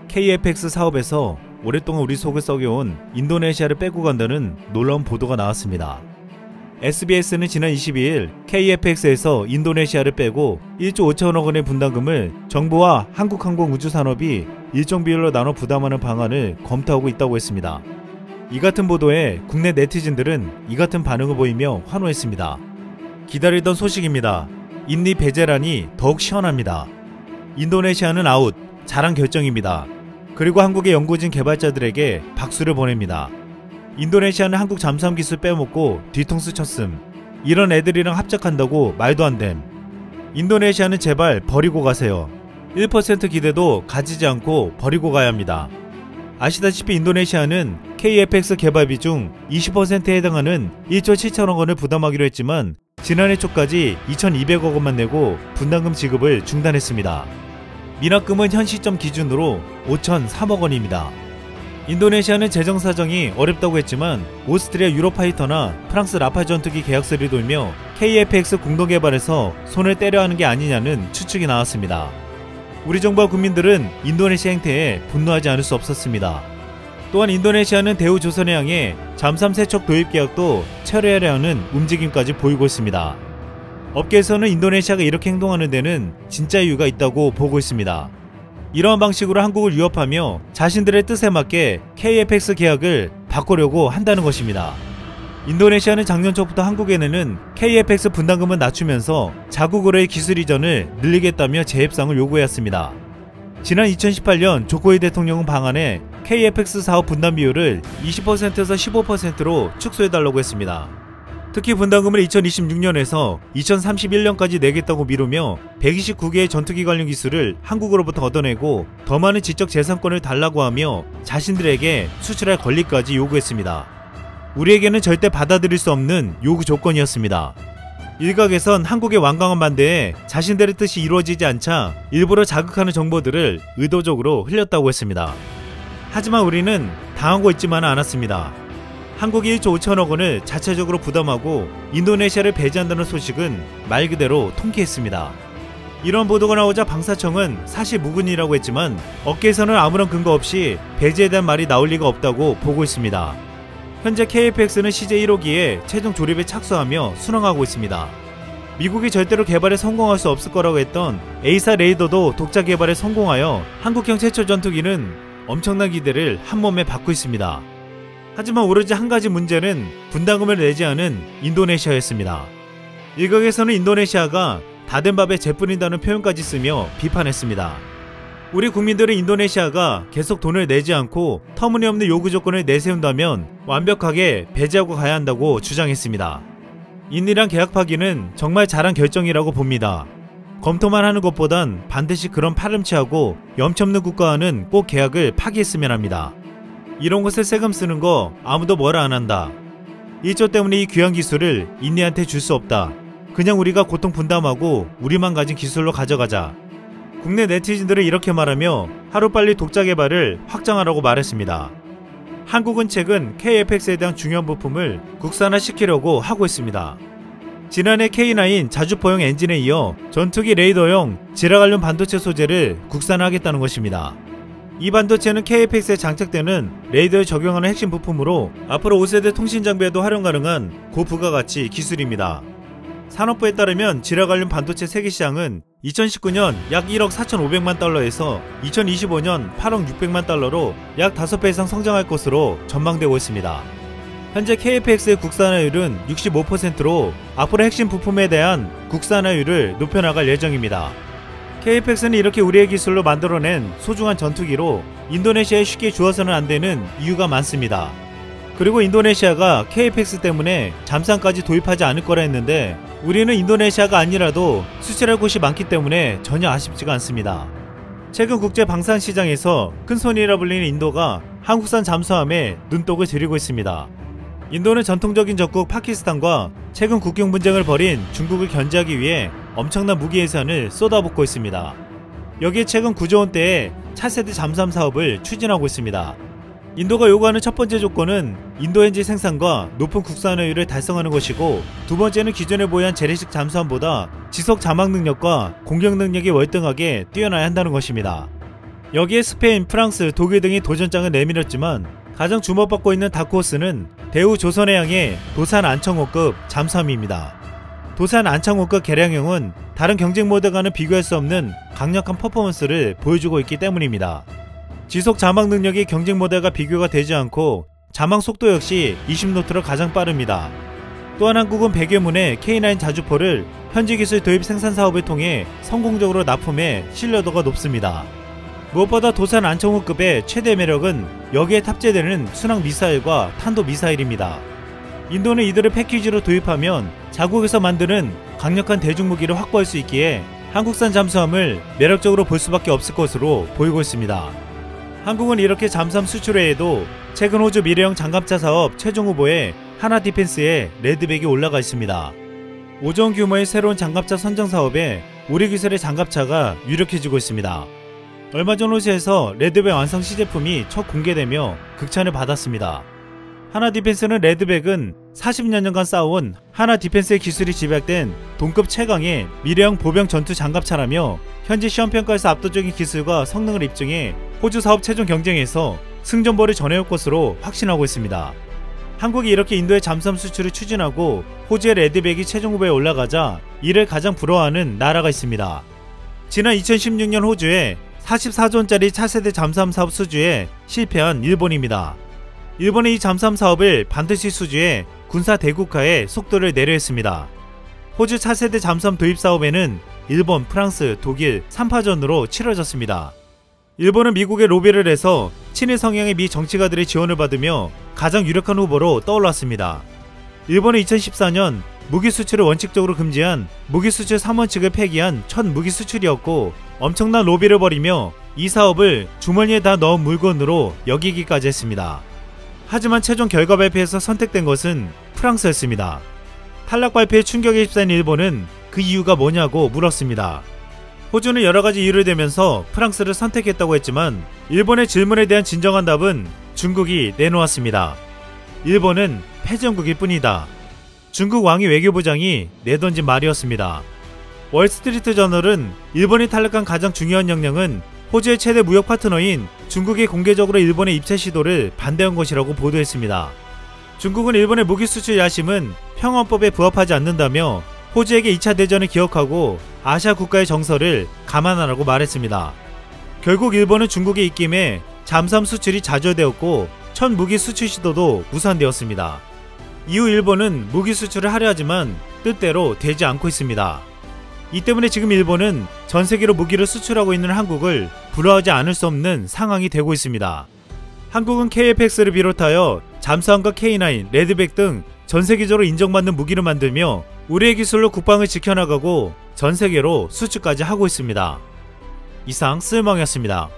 KFX 사업에서 오랫동안 우리 속을 썩여온 인도네시아를 빼고 간다는 놀라운 보도가 나왔습니다. SBS는 지난 22일 KFX에서 인도네시아를 빼고 1조 5천억 원의 분담금을 정부와 한국항공우주산업이 일정 비율로 나눠 부담하는 방안을 검토하고 있다고 했습니다. 이 같은 보도에 국내 네티즌들은 이 같은 반응을 보이며 환호했습니다. 기다리던 소식입니다. 인리 배제란이 더욱 시원합니다. 인도네시아는 아웃, 잘한 결정입니다. 그리고 한국의 연구진 개발자들에게 박수를 보냅니다. 인도네시아는 한국 잠수함 기술 빼먹고 뒤통수 쳤음. 이런 애들이랑 합작한다고 말도 안 됨. 인도네시아는 제발 버리고 가세요. 1% 기대도 가지지 않고 버리고 가야 합니다. 아시다시피 인도네시아는 KFX 개발비 중 20%에 해당하는 1조 7천억 원을 부담하기로 했지만 지난해 초까지 2,200억 원만 내고 분담금 지급을 중단했습니다. 미납금은 현 시점 기준으로 5,003억 원입니다. 인도네시아는 재정 사정이 어렵다고 했지만 오스트리아 유로파이터나 프랑스 라팔 전투기 계약서를 돌며 KFX 공동 개발에서 손을 떼려 하는 게 아니냐는 추측이 나왔습니다. 우리 정부와 국민들은 인도네시아 행태에 분노하지 않을 수 없었습니다. 또한 인도네시아는 대우조선해 향해 잠수함 세척 도입 계약도 철회하려는 움직임까지 보이고 있습니다. 업계에서는 인도네시아가 이렇게 행동하는 데는 진짜 이유가 있다고 보고 있습니다. 이러한 방식으로 한국을 위협하며 자신들의 뜻에 맞게 KFX 계약을 바꾸려고 한다는 것입니다. 인도네시아는 작년 초부터 한국에 내는 KFX 분담금을 낮추면서 자국으로의 기술 이전을 늘리겠다며 재협상을 요구해왔습니다. 지난 2018년 조코이 대통령은 방안에 KFX 사업 분담 비율을 20%에서 15%로 축소해달라고 했습니다. 특히 분담금을 2026년에서 2031년까지 내겠다고 미루며 129개의 전투기 관련 기술을 한국으로부터 얻어내고 더 많은 지적 재산권을 달라고 하며 자신들에게 수출할 권리까지 요구했습니다. 우리에게는 절대 받아들일 수 없는 요구 조건이었습니다. 일각에선 한국의 완강한 반대에 자신들의 뜻이 이루어지지 않자 일부러 자극하는 정보들을 의도적으로 흘렸다고 했습니다. 하지만 우리는 당하고 있지만은 않았습니다. 한국이 1조 5천억 원을 자체적으로 부담하고 인도네시아를 배제한다는 소식은 말 그대로 통쾌했습니다. 이런 보도가 나오자 방사청은 사실 무근이라고 했지만 업계에서는 아무런 근거 없이 배제에 대한 말이 나올 리가 없다고 보고 있습니다. 현재 KFX는 CJ 1호기에 최종 조립에 착수하며 순항하고 있습니다. 미국이 절대로 개발에 성공할 수 없을 거라고 했던 A4 레이더도 독자 개발에 성공하여 한국형 최초 전투기는 엄청난 기대를 한몸에 받고 있습니다. 하지만 오로지 한 가지 문제는 분담금을 내지 않은 인도네시아였습니다. 일각에서는 인도네시아가 다 된 밥에 재 뿌린다는 표현까지 쓰며 비판했습니다. 우리 국민들은 인도네시아가 계속 돈을 내지 않고 터무니없는 요구 조건을 내세운다면 완벽하게 배제하고 가야 한다고 주장했습니다. 인리랑 계약 파기는 정말 잘한 결정이라고 봅니다. 검토만 하는 것보단 반드시 그런 파렴치하고 염치없는 국가와는 꼭 계약을 파기했으면 합니다. 이런 곳에 세금 쓰는 거 아무도 뭐라 안 한다. 1조 때문에 이 귀한 기술을 인리한테 줄 수 없다. 그냥 우리가 고통 분담하고 우리만 가진 기술로 가져가자. 국내 네티즌들은 이렇게 말하며 하루빨리 독자 개발을 확장하라고 말했습니다. 한국은 최근 KFX에 대한 중요한 부품을 국산화시키려고 하고 있습니다. 지난해 K9 자주포용 엔진에 이어 전투기 레이더용 지라갈륨 반도체 소재를 국산화하겠다는 것입니다. 이 반도체는 KFX에 장착되는 레이더에 적용하는 핵심 부품으로 앞으로 5세대 통신 장비에도 활용 가능한 고부가가치 기술입니다. 산업부에 따르면 지라갈륨 반도체 세계 시장은 2019년 약 1억 4,500만 달러에서 2025년 8억 600만 달러로 약 5배 이상 성장할 것으로 전망되고 있습니다. 현재 KFX의 국산화율은 65%로 앞으로 핵심 부품에 대한 국산화율을 높여나갈 예정입니다. KFX는 이렇게 우리의 기술로 만들어낸 소중한 전투기로 인도네시아에 쉽게 주어서는 안 되는 이유가 많습니다. 그리고 인도네시아가 KFX 때문에 잠수함까지 도입하지 않을 거라 했는데 우리는 인도네시아가 아니라도 수출할 곳이 많기 때문에 전혀 아쉽지가 않습니다. 최근 국제 방산 시장에서 큰손이라 불리는 인도가 한국산 잠수함에 눈독을 들이고 있습니다. 인도는 전통적인 적국 파키스탄과 최근 국경 분쟁을 벌인 중국을 견제하기 위해 엄청난 무기 예산을 쏟아붓고 있습니다. 여기에 최근 9조 원대의 차세대 잠수함 사업을 추진하고 있습니다. 인도가 요구하는 첫 번째 조건은 인도 엔진 생산과 높은 국산화율을 달성하는 것이고, 두 번째는 기존에 보유한 재래식 잠수함보다 지속 자막 능력과 공격 능력이 월등하게 뛰어나야 한다는 것입니다. 여기에 스페인, 프랑스, 독일 등이 도전장을 내밀었지만 가장 주목받고 있는 다크호스는 대우 조선해양의 도산 안창호급 잠수함입니다. 도산 안창호급 개량형은 다른 경쟁 모델과는 비교할 수 없는 강력한 퍼포먼스를 보여주고 있기 때문입니다. 지속 자막 능력이 경쟁 모델과 비교가 되지 않고 자막 속도 역시 20노트로 가장 빠릅니다. 또한 한국은 100여문의 K9 자주포를 현지 기술 도입 생산 사업을 통해 성공적으로 납품해 신뢰도가 높습니다. 무엇보다 도산 안창호급의 최대 매력은 여기에 탑재되는 순항 미사일과 탄도 미사일입니다. 인도는 이들을 패키지로 도입하면 자국에서 만드는 강력한 대중무기를 확보할 수 있기에 한국산 잠수함을 매력적으로 볼 수밖에 없을 것으로 보이고 있습니다. 한국은 이렇게 잠수함 수출 외에도 최근 호주 미래형 장갑차 사업 최종 후보에 하나디펜스의 레드백이 올라가 있습니다. 5조 규모의 새로운 장갑차 선정 사업에 우리 기술의 장갑차가 유력해지고 있습니다. 얼마 전 호주에서 레드백 완성 시제품이 첫 공개되며 극찬을 받았습니다. 하나디펜스는 레드백은 40여년간 쌓아온 하나디펜스의 기술이 집약된 동급 최강의 미래형 보병 전투 장갑차라며 현지 시험평가에서 압도적인 기술과 성능을 입증해 호주 사업 최종 경쟁에서 승전보를 전해올 것으로 확신하고 있습니다. 한국이 이렇게 인도의 잠수함 수출을 추진하고 호주의 레드백이 최종 후보에 올라가자 이를 가장 부러워하는 나라가 있습니다. 지난 2016년 호주에 44조원짜리 차세대 잠수함 사업 수주에 실패한 일본입니다. 일본의 이 잠수함 사업을 반드시 수주해 군사 대국화에 속도를 내려 했습니다. 호주 차세대 잠수함 도입 사업에는 일본, 프랑스, 독일 3파전으로 치러졌습니다. 일본은 미국의 로비를 해서 친일 성향의 미 정치가들의 지원을 받으며 가장 유력한 후보로 떠올랐습니다. 일본은 2014년 무기 수출을 원칙적으로 금지한 무기 수출 3원칙을 폐기한 첫 무기 수출이었고 엄청난 로비를 벌이며 이 사업을 주머니에 다 넣은 물건으로 여기기까지 했습니다. 하지만 최종 결과 발표에서 선택된 것은 프랑스였습니다. 탈락 발표에 충격에 휩싸인 일본은 그 이유가 뭐냐고 물었습니다. 호주는 여러가지 이유를 대면서 프랑스를 선택했다고 했지만 일본의 질문에 대한 진정한 답은 중국이 내놓았습니다. 일본은 패전국일 뿐이다. 중국 왕위 외교부장이 내던진 말이었습니다. 월스트리트 저널은 일본이 탈락한 가장 중요한 영향은 호주의 최대 무역 파트너인 중국이 공개적으로 일본의 입체 시도를 반대한 것이라고 보도했습니다. 중국은 일본의 무기 수출 야심은 평화헌법에 부합하지 않는다며 호주에게 2차 대전을 기억하고 아시아 국가의 정서를 감안하라고 말했습니다. 결국 일본은 중국의 입김에 잠수함 수출이 좌절되었고 첫 무기 수출 시도도 무산되었습니다. 이후 일본은 무기 수출을 하려 하지만 뜻대로 되지 않고 있습니다. 이 때문에 지금 일본은 전 세계로 무기를 수출하고 있는 한국을 부러워하지 않을 수 없는 상황이 되고 있습니다. 한국은 KFX를 비롯하여 잠수함과 K9, 레드백 등 전 세계적으로 인정받는 무기를 만들며 우리의 기술로 국방을 지켜나가고 전 세계로 수출까지 하고 있습니다. 이상 쓸멍이었습니다.